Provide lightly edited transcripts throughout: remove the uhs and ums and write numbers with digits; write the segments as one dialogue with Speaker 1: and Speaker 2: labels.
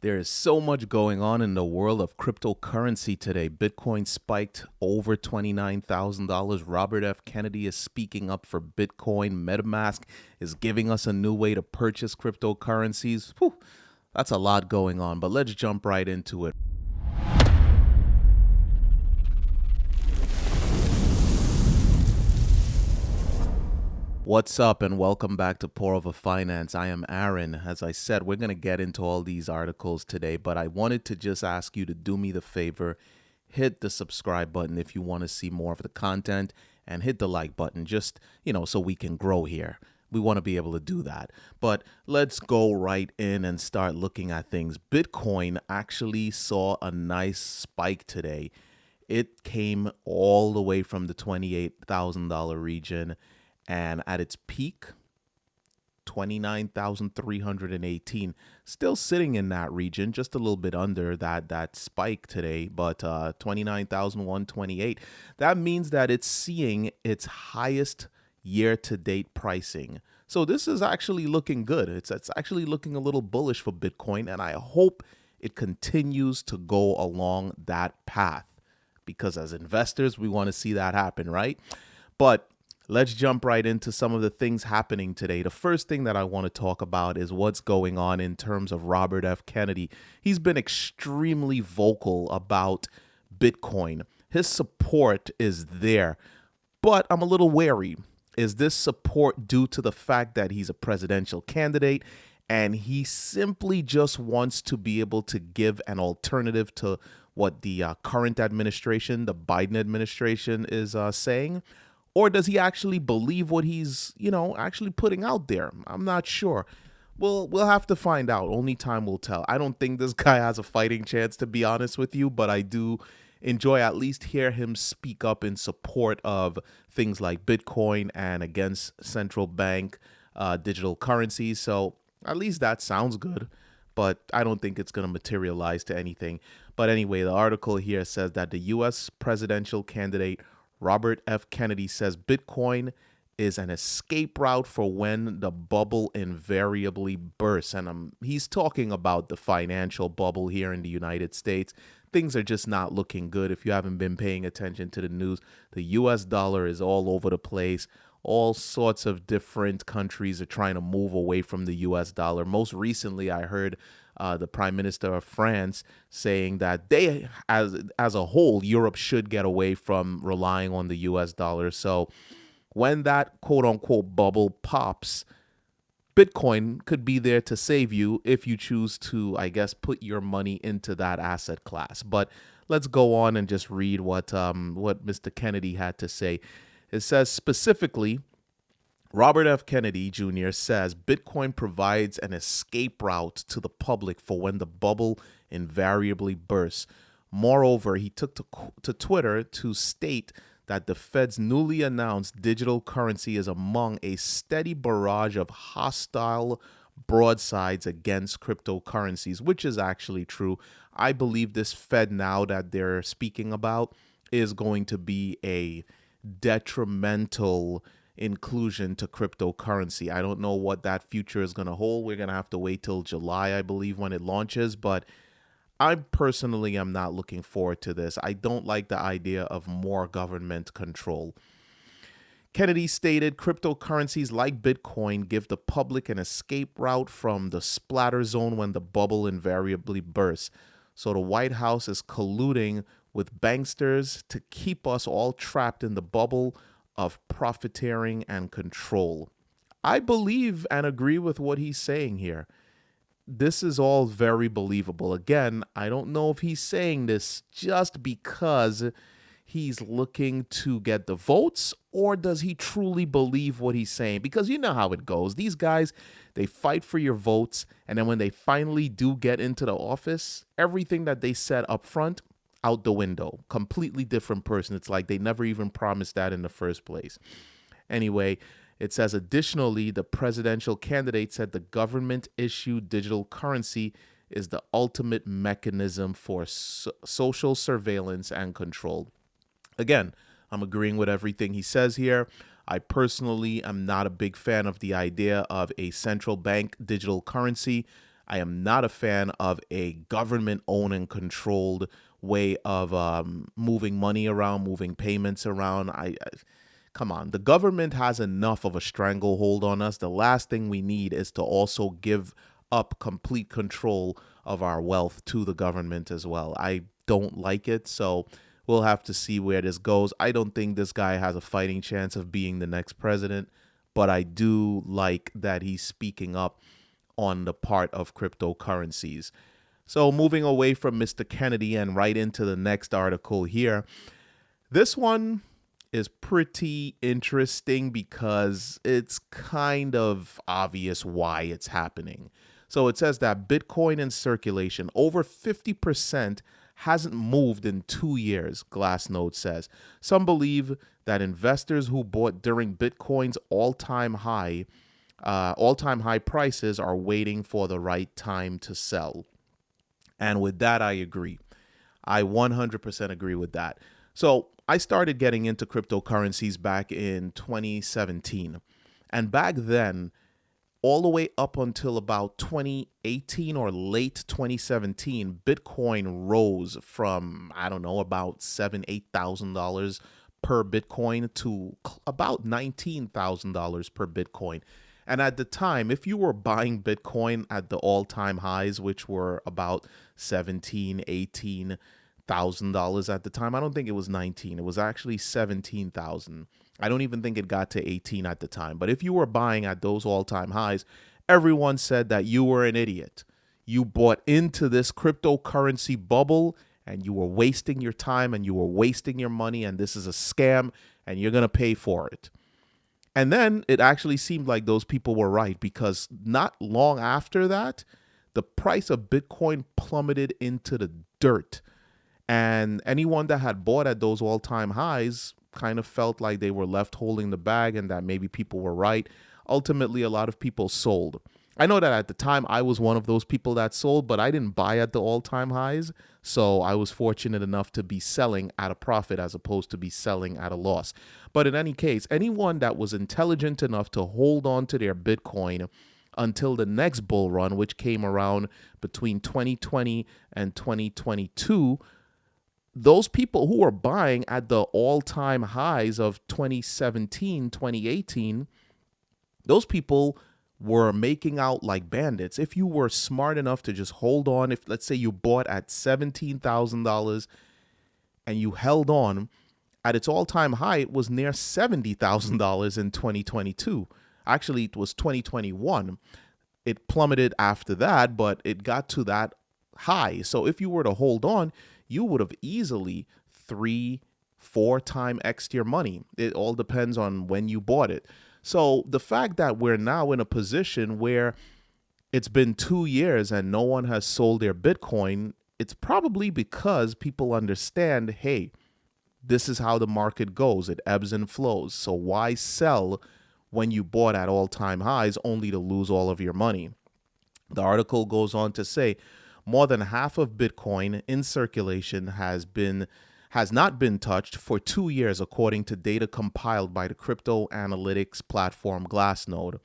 Speaker 1: There is so much going on in the world of cryptocurrency today. Bitcoin spiked over $29,000. Robert F. Kennedy is speaking up for Bitcoin. MetaMask is giving us a new way to purchase cryptocurrencies. Whew, that's a lot going on, but let's jump right into it. What's up and welcome back to Pour Over Finance. I am Aaron. As I said, we're going to get into all these articles today, but I wanted to just ask you to do me the favor, hit the subscribe button if you want to see more of the content, and hit the like button just, so we can grow here. We want to be able to do that. But let's go right in and start looking at things. Bitcoin actually saw a nice spike today. It came all the way from the $28,000 region. And at its peak, 29,318, still sitting in that region, just a little bit under that spike today, but 29,128. That means that it's seeing its highest year-to-date pricing. So this is actually looking good. It's actually looking a little bullish for Bitcoin, and I hope it continues to go along that path, because as investors, we want to see that happen, right? But let's jump right into some of the things happening today. The first thing that I want to talk about is what's going on in terms of Robert F. Kennedy. He's been extremely vocal about Bitcoin. His support is there, but I'm a little wary. Is this support due to the fact that he's a presidential candidate and he simply just wants to be able to give an alternative to what the current administration, the Biden administration, is saying? Or does he actually believe what he's, actually putting out there? I'm not sure. We'll have to find out. Only time will tell. I don't think this guy has a fighting chance, to be honest with you, but I do enjoy at least hear him speak up in support of things like Bitcoin and against central bank digital currencies. So at least that sounds good, but I don't think it's going to materialize to anything. But anyway, the article here says that the U.S. presidential candidate Robert F. Kennedy says Bitcoin is an escape route for when the bubble invariably bursts. And he's talking about the financial bubble here in the United States. Things are just not looking good. If you haven't been paying attention to the news, the U.S. dollar is all over the place. All sorts of different countries are trying to move away from the U.S. dollar. Most recently, I heard the Prime Minister of France saying that they, as a whole, Europe should get away from relying on the U.S. dollar. So when that quote-unquote bubble pops, Bitcoin could be there to save you if you choose to, I guess, put your money into that asset class. But let's go on and just read what Mr. Kennedy had to say. It says specifically, Robert F. Kennedy Jr. says Bitcoin provides an escape route to the public for when the bubble invariably bursts. Moreover, he took to Twitter to state that the Fed's newly announced digital currency is among a steady barrage of hostile broadsides against cryptocurrencies, which is actually true. I believe this Fed now that they're speaking about is going to be a detrimental inclusion to cryptocurrency. I don't know what that future is going to hold. We're going to have to wait till July, I believe, when it launches. But I personally am not looking forward to this. I don't like the idea of more government control. Kennedy stated cryptocurrencies like Bitcoin give the public an escape route from the splatter zone when the bubble invariably bursts. So the White House is colluding with banksters to keep us all trapped in the bubble of profiteering and control. I believe and agree with what he's saying here. This is all very believable. Again, I don't know if he's saying this just because he's looking to get the votes, or does he truly believe what he's saying? Because you know how it goes. These guys, they fight for your votes, and then when they finally do get into the office, everything that they said up front, out the window. Completely different person. It's like they never even promised that in the first place. Anyway, it says additionally, the presidential candidate said the government-issued digital currency is the ultimate mechanism for social surveillance and control. Again, I'm agreeing with everything he says here. I personally am not a big fan of the idea of a central bank digital currency. I am not a fan of a government owned and controlled way of moving money around, moving payments around. Come on, the government has enough of a stranglehold on us. The last thing we need is to also give up complete control of our wealth to the government as well. I don't like it, so we'll have to see where this goes. I don't think this guy has a fighting chance of being the next president, but I do like that he's speaking up on the part of cryptocurrencies. So moving away from Mr. Kennedy and right into the next article here. This one is pretty interesting because it's kind of obvious why it's happening. So it says that Bitcoin in circulation, over 50%, hasn't moved in 2 years, Glassnode says. Some believe that investors who bought during Bitcoin's all-time high prices are waiting for the right time to sell. And with that, I agree. I 100% agree with that. So I started getting into cryptocurrencies back in 2017. And back then, all the way up until about 2018 or late 2017, Bitcoin rose from, I don't know, about $7,000, $8,000 per Bitcoin to about $19,000 per Bitcoin. And at the time, if you were buying Bitcoin at the all-time highs, which were about $17,000, $18,000 at the time, I don't think it was 19. It was actually 17,000. I don't even think it got to 18 at the time. But if you were buying at those all-time highs, everyone said that you were an idiot. You bought into this cryptocurrency bubble and you were wasting your time and you were wasting your money, and this is a scam and you're going to pay for it. And then it actually seemed like those people were right, because not long after that, the price of Bitcoin plummeted into the dirt. And anyone that had bought at those all-time highs kind of felt like they were left holding the bag and that maybe people were right. Ultimately, a lot of people sold. I know that at the time I was one of those people that sold, but I didn't buy at the all-time highs. So I was fortunate enough to be selling at a profit as opposed to be selling at a loss. But in any case, anyone that was intelligent enough to hold on to their Bitcoin until the next bull run, which came around between 2020 and 2022, those people who were buying at the all-time highs of 2017, 2018, those people were making out like bandits. If you were smart enough to just hold on, if let's say you bought at $17,000 and you held on, at its all-time high, it was near $70,000 in 2022. Actually, it was 2021. It plummeted after that, but it got to that high. So if you were to hold on, you would have easily 3-4 times X'd your money. It all depends on when you bought it. So the fact that we're now in a position where it's been 2 years and no one has sold their Bitcoin, it's probably because people understand, hey, this is how the market goes. It ebbs and flows. So why sell when you bought at all-time highs only to lose all of your money? The article goes on to say more than half of Bitcoin in circulation has not been touched for 2 years, according to data compiled by the crypto analytics platform Glassnode.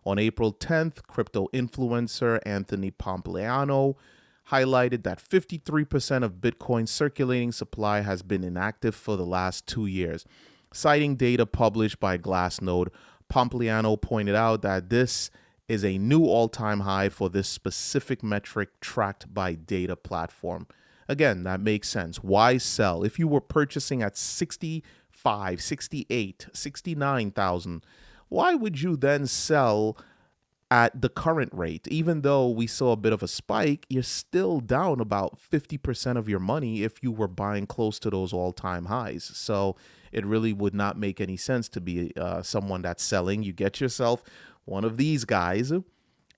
Speaker 1: On April 10th, crypto influencer Anthony Pompliano highlighted that 53% of Bitcoin's circulating supply has been inactive for the last 2 years. Citing data published by Glassnode, Pompliano pointed out that this is a new all-time high for this specific metric tracked by data platform. Again, that makes sense. Why sell? If you were purchasing at 65, 68, 69,000, why would you then sell at the current rate? Even though we saw a bit of a spike, you're still down about 50% of your money if you were buying close to those all-time highs. So it really would not make any sense to be someone that's selling. You get yourself one of these guys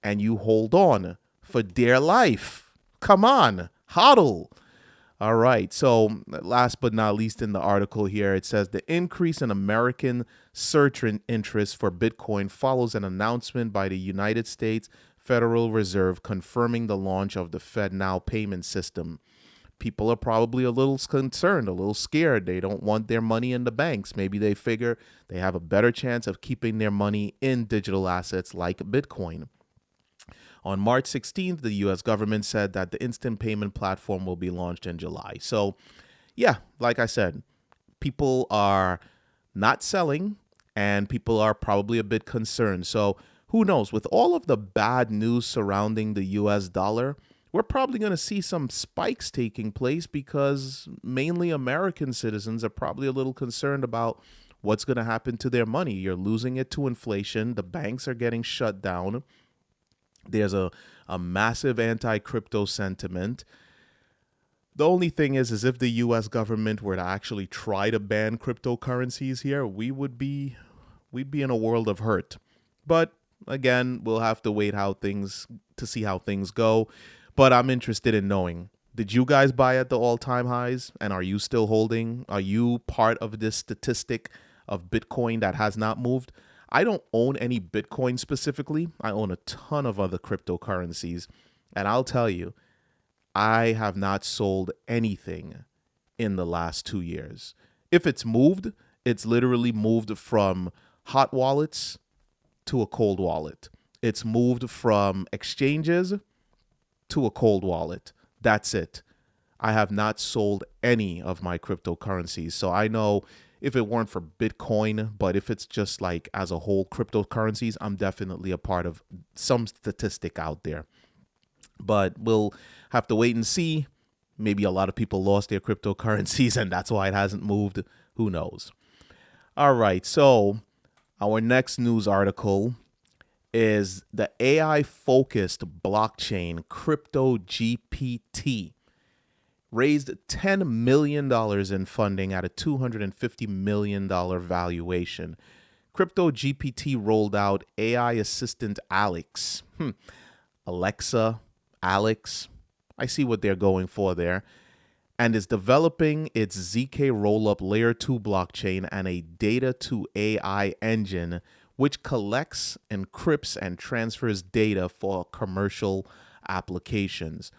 Speaker 1: and you hold on for dear life. Come on, hodl. All right, so last but not least in the article here, it says the increase in American search interest for Bitcoin follows an announcement by the United States Federal Reserve confirming the launch of the FedNow payment system. People are probably a little concerned, a little scared. They don't want their money in the banks. Maybe they figure they have a better chance of keeping their money in digital assets like Bitcoin. On March 16th, the US government said that the instant payment platform will be launched in July. So, yeah, like I said, people are not selling and people are probably a bit concerned. So, who knows? With all of the bad news surrounding the US dollar, we're probably going to see some spikes taking place because mainly American citizens are probably a little concerned about what's going to happen to their money. You're losing it to inflation. The banks are getting shut down. There's a massive anti-crypto sentiment. The only thing is if the U.S. government were to actually try to ban cryptocurrencies here, we'd be in a world of hurt. But again, we'll have to wait to see how things go. But I'm interested in knowing, did you guys buy at the all-time highs? And are you still holding? Are you part of this statistic of Bitcoin that has not moved? I don't own any Bitcoin specifically. I own a ton of other cryptocurrencies. And I'll tell you, I have not sold anything in the last 2 years. If it's moved, it's literally moved from hot wallets to a cold wallet. It's moved from exchanges to a cold wallet. That's it. I have not sold any of my cryptocurrencies. So I know if it weren't for Bitcoin, but if it's just like as a whole cryptocurrencies, I'm definitely a part of some statistic out there. But we'll have to wait and see. Maybe a lot of people lost their cryptocurrencies and that's why it hasn't moved. Who knows? All right. So our next news article is the AI-focused blockchain CryptoGPT raised $10 million in funding at a $250 million valuation. CryptoGPT rolled out AI assistant Alex. Alexa, Alex. I see what they're going for there. And is developing its ZK rollup layer 2 blockchain and a data to AI engine which collects, encrypts, and transfers data for commercial applications.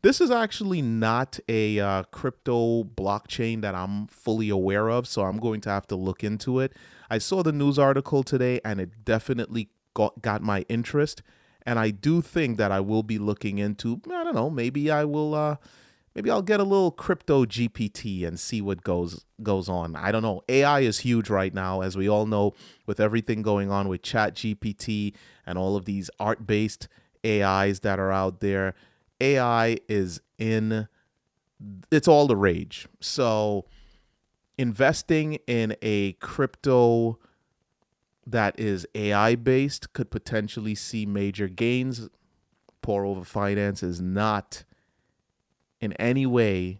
Speaker 1: This is actually not a crypto blockchain that I'm fully aware of, so I'm going to have to look into it. I saw the news article today, and it definitely got my interest. And I do think that I will be looking into, I don't know, maybe I'll get a little crypto GPT and see what goes on. I don't know. AI is huge right now, as we all know, with everything going on with Chat GPT and all of these art-based AIs that are out there. AI is it's all the rage. So investing in a crypto that is AI-based could potentially see major gains. Pour Over Finance is not in any way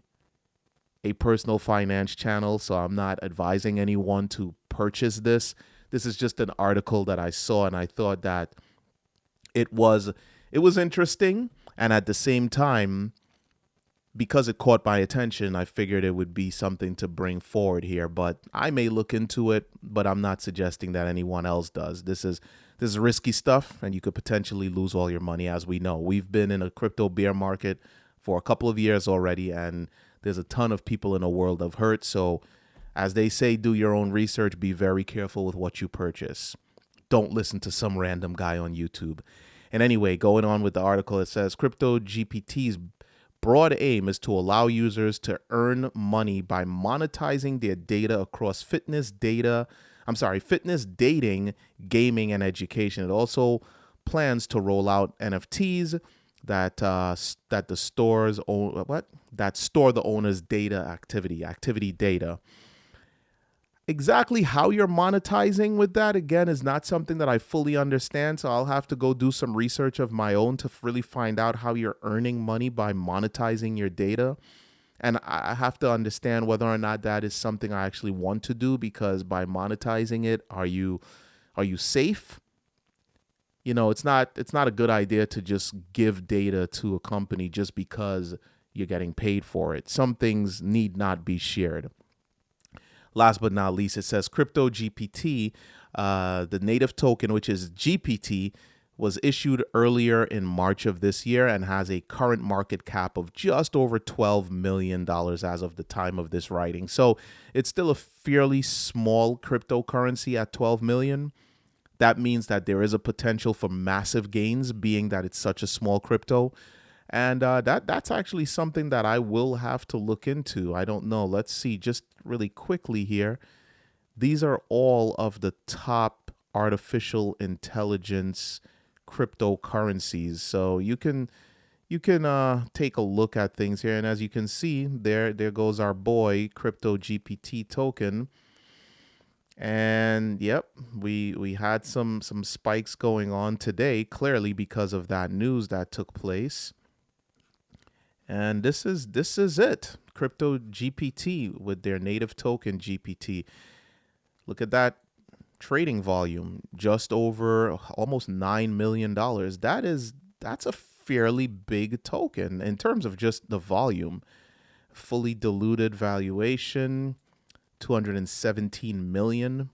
Speaker 1: a personal finance channel, so I'm not advising anyone to purchase this. This is just an article that I saw, and I thought that it was interesting, and at the same time, because it caught my attention, I figured it would be something to bring forward here. But I may look into it, but I'm not suggesting that anyone else does. This is risky stuff, and you could potentially lose all your money, as we know. We've been in a crypto bear market for a couple of years already, and there's a ton of people in a world of hurt. So as they say, do your own research. Be very careful with what you purchase. Don't listen to some random guy on YouTube. And anyway, going on with the article, it says CryptoGPT's broad aim is to allow users to earn money by monetizing their data across fitness, dating, gaming, and education. It also plans to roll out NFTs that store the owner's activity data. Exactly how you're monetizing with that, again, is not something that I fully understand, so I'll have to go do some research of my own to really find out how you're earning money by monetizing your data. And I have to understand whether or not that is something I actually want to do, because by monetizing it, are you safe? You know, it's not a good idea to just give data to a company just because you're getting paid for it. Some things need not be shared. Last but not least, it says CryptoGPT, the native token, which is GPT, was issued earlier in March of this year and has a current market cap of just over $12 million as of the time of this writing. So it's still a fairly small cryptocurrency at 12 million. That means that there is a potential for massive gains, being that it's such a small crypto. And that's actually something that I will have to look into. I don't know. Let's see, just really quickly here. These are all of the top artificial intelligence cryptocurrencies. So you can take a look at things here, and as you can see, there goes our boy CryptoGPT token. And yep, we had some spikes going on today, clearly because of that news that took place. And this is it. CryptoGPT with their native token GPT. Look at that trading volume, just over almost $9 million. That's a fairly big token in terms of just the volume. Fully diluted valuation, 217 million.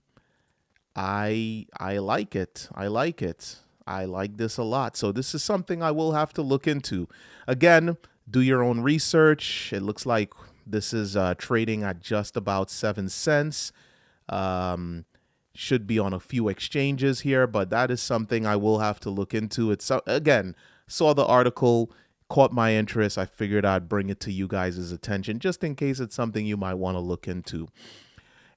Speaker 1: I like it. I like it. I like this a lot. So this is something I will have to look into. Again, do your own research. It looks like this is trading at just about 7 cents. Should be on a few exchanges here, but that is something I will have to look into. It's again, saw the article, caught my interest. I figured I'd bring it to you guys' attention just in case it's something you might want to look into.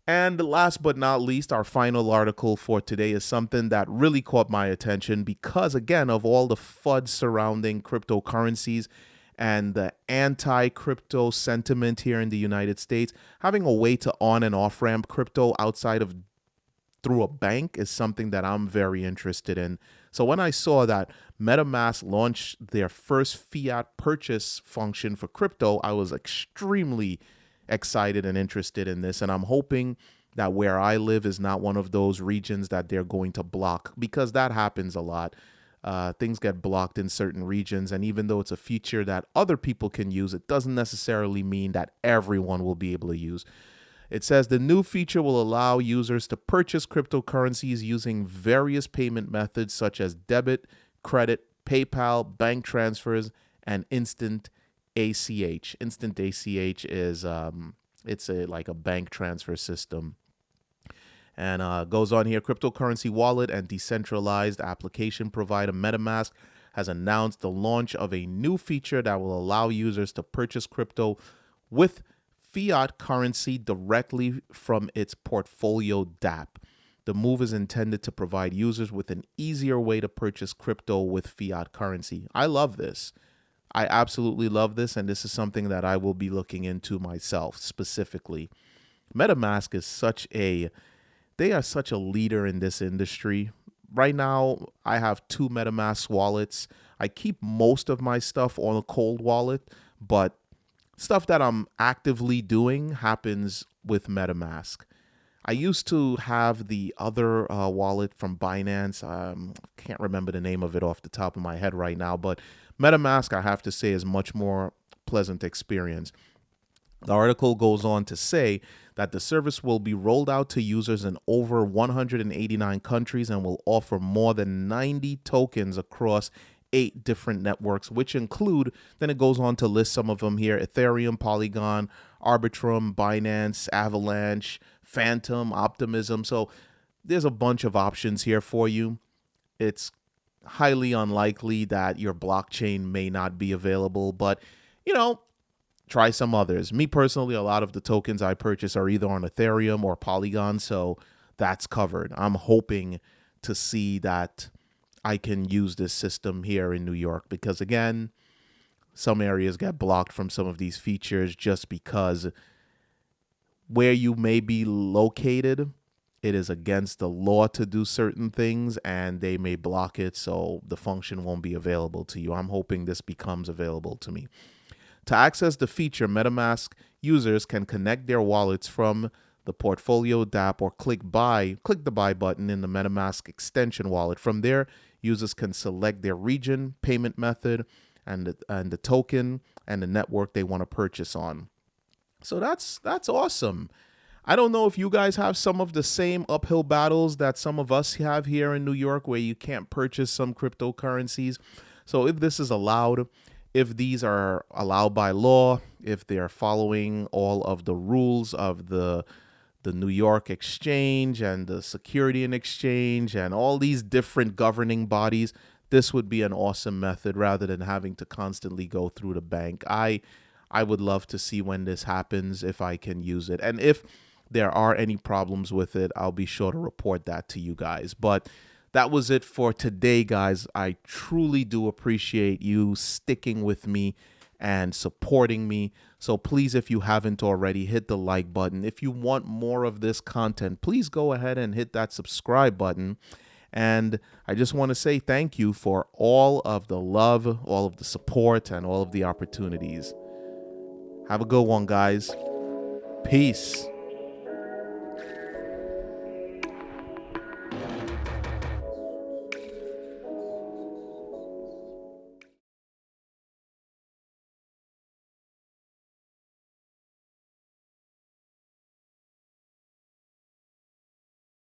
Speaker 1: And last but not least, our final article for today is something that really caught my attention because, again, of all the FUD surrounding cryptocurrencies and the anti-crypto sentiment here in the United States, having a way to on and off ramp crypto outside of through a bank is something that I'm very interested in. So when I saw that MetaMask launched their first fiat purchase function for crypto, I was extremely excited and interested in this. And I'm hoping that where I live is not one of those regions that they're going to block, because that happens a lot. Things get blocked in certain regions. And even though it's a feature that other people can use, it doesn't necessarily mean that everyone will be able to use. It says the new feature will allow users to purchase cryptocurrencies using various payment methods such as debit, credit, PayPal, bank transfers, and instant ACH. Instant ACH is it's like a bank transfer system. And goes on here, cryptocurrency wallet and decentralized application provider MetaMask has announced the launch of a new feature that will allow users to purchase crypto with fiat currency directly from its portfolio dApp. The move is intended to provide users with an easier way to purchase crypto with fiat currency. I love this. I absolutely love this, and this is something that I will be looking into myself specifically. MetaMask is they are such a leader in this industry. Right now, I have 2 MetaMask wallets. I keep most of my stuff on a cold wallet, but stuff that I'm actively doing happens with MetaMask. I used to have the other wallet from Binance. Can't remember the name of it off the top of my head right now, but MetaMask, I have to say, is much more pleasant experience. The article goes on to say that the service will be rolled out to users in over 189 countries and will offer more than 90 tokens across 8 different networks, which include, then it goes on to list some of them here: Ethereum, Polygon, Arbitrum, Binance, Avalanche, Phantom, Optimism. So there's a bunch of options here for you. It's highly unlikely that your blockchain may not be available, but try some others. Me personally, a lot of the tokens I purchase are either on Ethereum or Polygon, so that's covered. I'm hoping to see that I can use this system here in New York because, again, some areas get blocked from some of these features just because where you may be located, it is against the law to do certain things and they may block it, so the function won't be available to you. I'm hoping this becomes available to me. To access the feature, MetaMask users can connect their wallets from the portfolio dApp or click the buy button in the MetaMask extension wallet. From there, users can select their region, payment method, and the token and the network they want to purchase on. So that's awesome. I don't know if you guys have some of the same uphill battles that some of us have here in New York where you can't purchase some cryptocurrencies. So if this is allowed, if these are allowed by law, if they are following all of the rules of the the New York Exchange and the Security and Exchange and all these different governing bodies, this would be an awesome method rather than having to constantly go through the bank. I would love to see when this happens, if I can use it. And if there are any problems with it, I'll be sure to report that to you guys. But that was it for today, guys. I truly do appreciate you sticking with me and supporting me. So please, if you haven't already, hit the like button. If you want more of this content, please go ahead and hit that subscribe button. And I just want to say thank you for all of the love, all of the support, and all of the opportunities. Have a good one, guys. Peace.